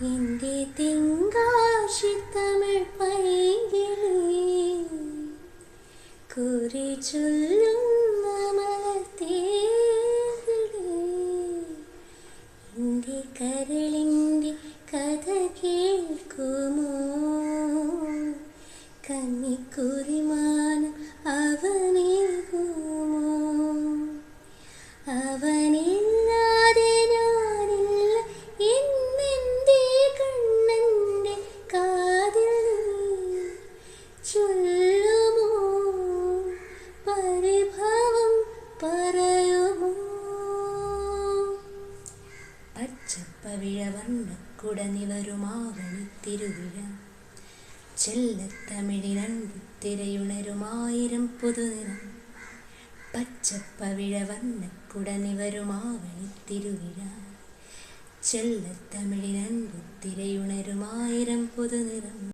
എൻ്റെ തെങ്കാശി തമിഴ് പൈകിളി കുറി ചൊല്ലുന്ന മലർത്തേകിളി എൻ്റെ കരളിൻ്റെ കഥ കേൾക്കുമോ കന്നിക്കുറിമാനം അവനേകുമോ അവനില്ലാതെ ഞാനില്ല എന്നെൻ്റെ കണ്ണൻ്റെ കാതിൽ ചൊല്ലുമോ പരിഭവം പറയുമോ പച്ചപ്പവിഴവർണ്ണക്കുട നിവരുമാവണിത്തിരുവിഴ ചെല്ലത്തമിഴിനണ്ടു തിരയുണരുമായിരം പുതുനിറം പച്ചപ്പവിഴവർണ്ണക്കുട നിവരുമാവണിത്തിരുവിഴ ചെല്ലത്തമിഴിനണ്ടു തിരയുണരുമായിരം പുതുനിറം